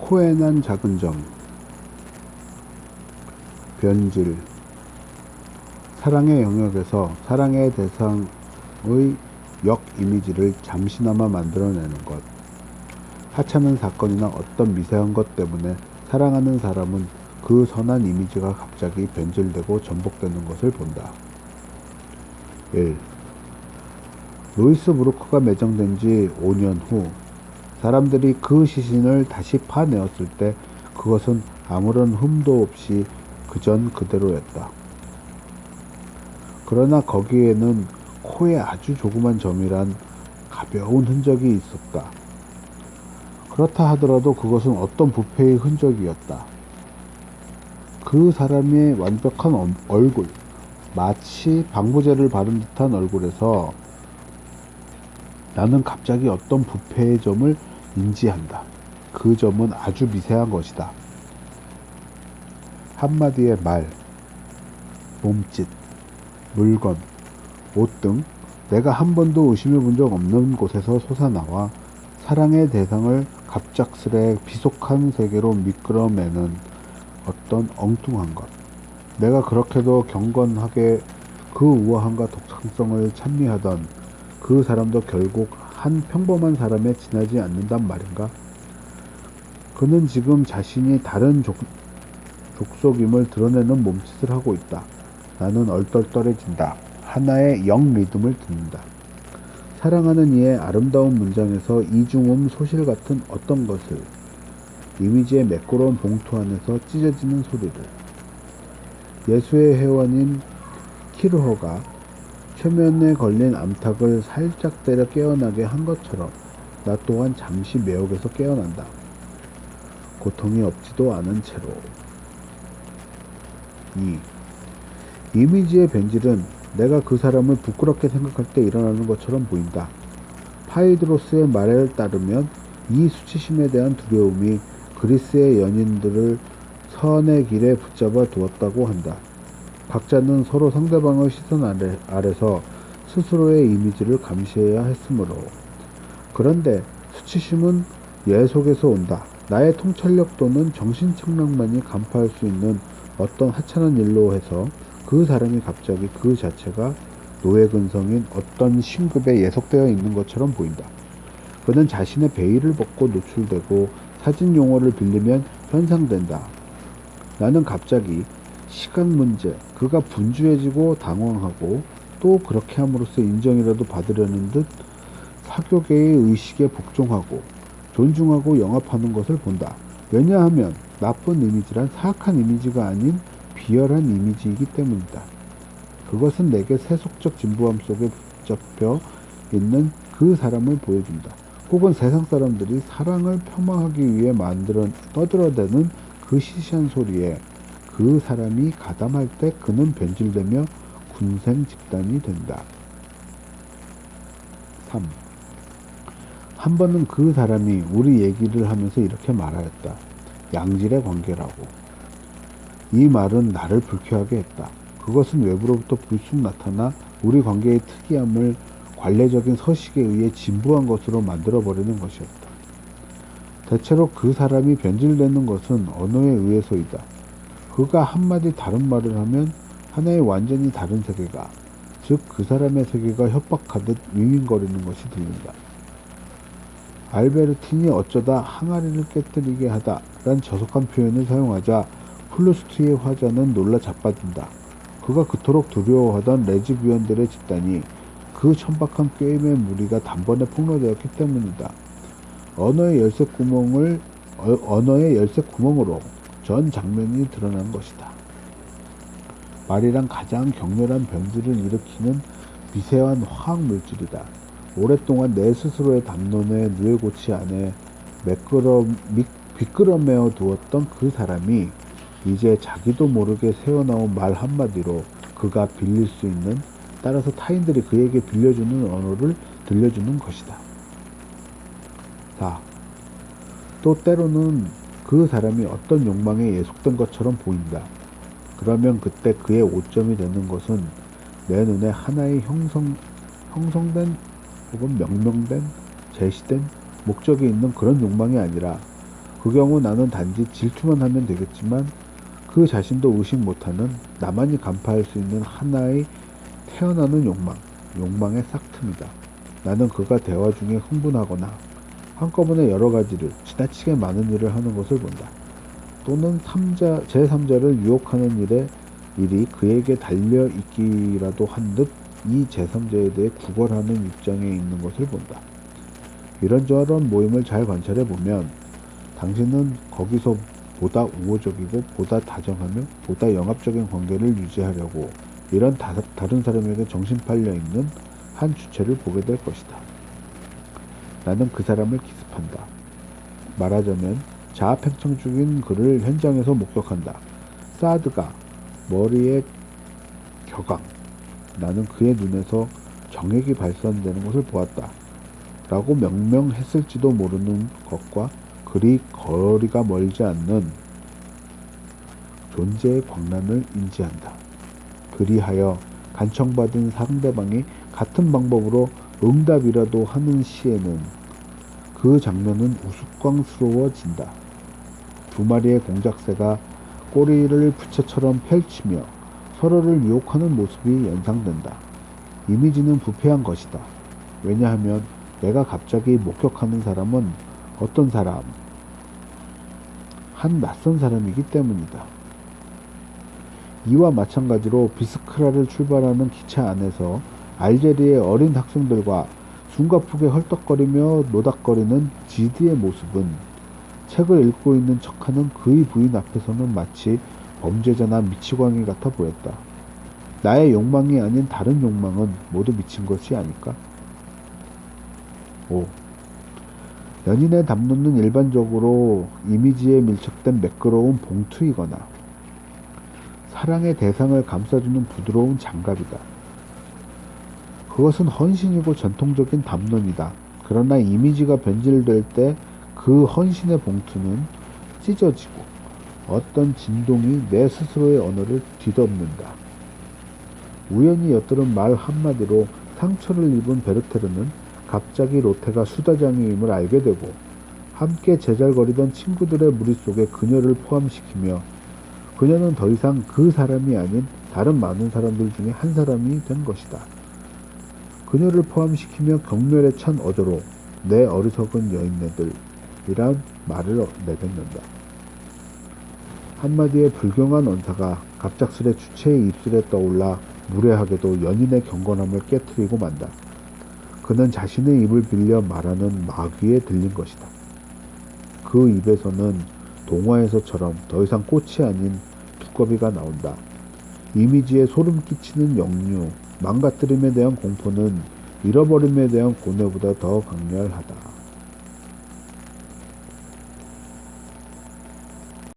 코에 난 작은 점, 변질, 사랑의 영역에서 사랑의 대상의 역 이미지를 잠시나마 만들어내는 것, 하찮은 사건이나 어떤 미세한 것 때문에 사랑하는 사람은 그 선한 이미지가 갑자기 변질되고 전복되는 것을 본다. 1. 로이스 브루크가 매장된 지 5년 후 사람들이 그 시신을 다시 파내었을 때 그것은 아무런 흠도 없이 그전 그대로였다. 그러나 거기에는 코에 아주 조그만 점이란 가벼운 흔적이 있었다. 그렇다 하더라도 그것은 어떤 부패의 흔적이었다. 그 사람의 완벽한 얼굴, 마치 방부제를 바른 듯한 얼굴에서 나는 갑자기 어떤 부패의 점을 인지한다. 그 점은 아주 미세한 것이다. 한마디의 말, 몸짓, 물건, 옷 등 내가 한 번도 의심해 본 적 없는 곳에서 솟아나와 사랑의 대상을 갑작스레 비속한 세계로 미끄러매는 어떤 엉뚱한 것. 내가 그렇게도 경건하게 그 우아함과 독창성을 찬미하던 그 사람도 결국 한 평범한 사람에 지나지 않는단 말인가? 그는 지금 자신이 다른 족속임을 드러내는 몸짓을 하고 있다. 나는 얼떨떨해진다. 하나의 영 리듬을 듣는다. 사랑하는 이의 아름다운 문장에서 이중음 소실 같은 어떤 것을, 이미지의 매끄러운 봉투 안에서 찢어지는 소리를, 예수의 회원인 키르허가 최면에 걸린 암탉을 살짝 때려 깨어나게 한 것처럼 나 또한 잠시 매혹에서 깨어난다. 고통이 없지도 않은 채로. 2. 이미지의 변질은 내가 그 사람을 부끄럽게 생각할 때 일어나는 것처럼 보인다. 파이드로스의 말에 따르면 이 수치심에 대한 두려움이 그리스의 연인들을 선의 길에 붙잡아 두었다고 한다. 각자는 서로 상대방의 시선 아래서 스스로의 이미지를 감시해야 했으므로. 그런데 수치심은 예 속에서 온다. 나의 통찰력 또는 정신착락만이 간파할 수 있는 어떤 하찮은 일로 해서 그 사람이 갑자기 그 자체가 노예근성인 어떤 신급에 예속되어 있는 것처럼 보인다. 그는 자신의 베일을 벗고 노출되고 사진 용어를 빌리면 현상된다. 나는 갑자기 시간 문제, 그가 분주해지고 당황하고 또 그렇게 함으로써 인정이라도 받으려는 듯 사교계의 의식에 복종하고 존중하고 영합하는 것을 본다. 왜냐하면 나쁜 이미지란 사악한 이미지가 아닌 비열한 이미지이기 때문이다. 그것은 내게 세속적 진부함 속에 붙잡혀 있는 그 사람을 보여준다. 혹은 세상 사람들이 사랑을 폄하하기 위해 떠들어대는 그 시시한 소리에 그 사람이 가담할 때 그는 변질되며 군생집단이 된다. 3. 한 번은 그 사람이 우리 얘기를 하면서 이렇게 말하였다. 양질의 관계라고. 이 말은 나를 불쾌하게 했다. 그것은 외부로부터 불쑥 나타나 우리 관계의 특이함을 관례적인 서식에 의해 진부한 것으로 만들어버리는 것이었다. 대체로 그 사람이 변질되는 것은 언어에 의해서이다. 그가 한마디 다른 말을 하면 하나의 완전히 다른 세계가, 즉 그 사람의 세계가 협박하듯 윙윙거리는 것이 들린다. 알베르틴이 어쩌다 항아리를 깨뜨리게 하다 란 저속한 표현을 사용하자 플루스트의 화자는 놀라 자빠진다. 그가 그토록 두려워하던 레즈비언들의 집단이 그 천박한 게임의 무리가 단번에 폭로되었기 때문이다. 언어의 열쇠 구멍으로 전 장면이 드러난 것이다. 말이란 가장 격렬한 변질을 일으키는 미세한 화학 물질이다. 오랫동안 내 스스로의 담론의 누에고치 안에 미끄러매어 두었던 그 사람이 이제 자기도 모르게 새어나온 말 한마디로 그가 빌릴 수 있는, 따라서 타인들이 그에게 빌려주는 언어를 들려주는 것이다. 4. 또 때로는 그 사람이 어떤 욕망에 예속된 것처럼 보인다. 그러면 그때 그의 오점이 되는 것은 내 눈에 하나의 형성된 혹은 명명된, 제시된 목적이 있는 그런 욕망이 아니라 그 경우 나는 단지 질투만 하면 되겠지만 그 자신도 의식 못하는 나만이 간파할 수 있는 하나의 태어나는 욕망의 싹틈이다. 나는 그가 대화 중에 흥분하거나 한꺼번에 여러 가지를 지나치게 많은 일을 하는 것을 본다. 또는 제3자를 유혹하는 일이 그에게 달려있기라도 한 듯 이 제3자에 대해 구걸하는 입장에 있는 것을 본다. 이런저런 모임을 잘 관찰해 보면 당신은 거기서 보다 우호적이고 보다 다정하며 보다 영합적인 관계를 유지하려고 이런 다른 사람에게 정신 팔려 있는 한 주체를 보게 될 것이다. 나는 그 사람을 기습한다. 말하자면 자아팽창 중인 그를 현장에서 목격한다. 사드가 머리에 격앙. 나는 그의 눈에서 정액이 발산되는 것을 보았다. 라고 명명했을지도 모르는 것과 그리 거리가 멀지 않는 존재의 광란을 인지한다. 그리하여 간청받은 상대방이 같은 방법으로 응답이라도 하는 시에는 그 장면은 우스꽝스러워진다. 두 마리의 공작새가 꼬리를 부채처럼 펼치며 서로를 유혹하는 모습이 연상된다. 이미지는 부패한 것이다. 왜냐하면 내가 갑자기 목격하는 사람은 어떤 사람? 한 낯선 사람이기 때문이다. 이와 마찬가지로 비스크라를 출발하는 기차 안에서 알제리의 어린 학생들과 숨가쁘게 헐떡거리며 노닥거리는 지드의 모습은 책을 읽고 있는 척하는 그의 부인 앞에서는 마치 범죄자나 미치광이 같아 보였다. 나의 욕망이 아닌 다른 욕망은 모두 미친 것이 아닐까? 5. 연인의 담론은 일반적으로 이미지에 밀착된 매끄러운 봉투이거나 사랑의 대상을 감싸주는 부드러운 장갑이다. 그것은 헌신이고 전통적인 담론이다. 그러나 이미지가 변질될 때 그 헌신의 봉투는 찢어지고 어떤 진동이 내 스스로의 언어를 뒤덮는다. 우연히 엿들은 말 한마디로 상처를 입은 베르테르는 갑자기 로테가 수다장이임을 알게 되고 함께 제잘거리던 친구들의 무리 속에 그녀를 포함시키며 그녀는 더 이상 그 사람이 아닌 다른 많은 사람들 중에 한 사람이 된 것이다. 그녀를 포함시키며 경멸에 찬 어조로 내 어리석은 여인네들 이란 말을 내뱉는다. 한마디의 불경한 언사가 갑작스레 주체의 입술에 떠올라 무례하게도 연인의 경건함을 깨트리고 만다. 그는 자신의 입을 빌려 말하는 마귀에 들린 것이다. 그 입에서는 동화에서처럼 더 이상 꽃이 아닌 두꺼비가 나온다. 이미지에 소름 끼치는 역류, 망가뜨림에 대한 공포는 잃어버림에 대한 고뇌보다 더 강렬하다.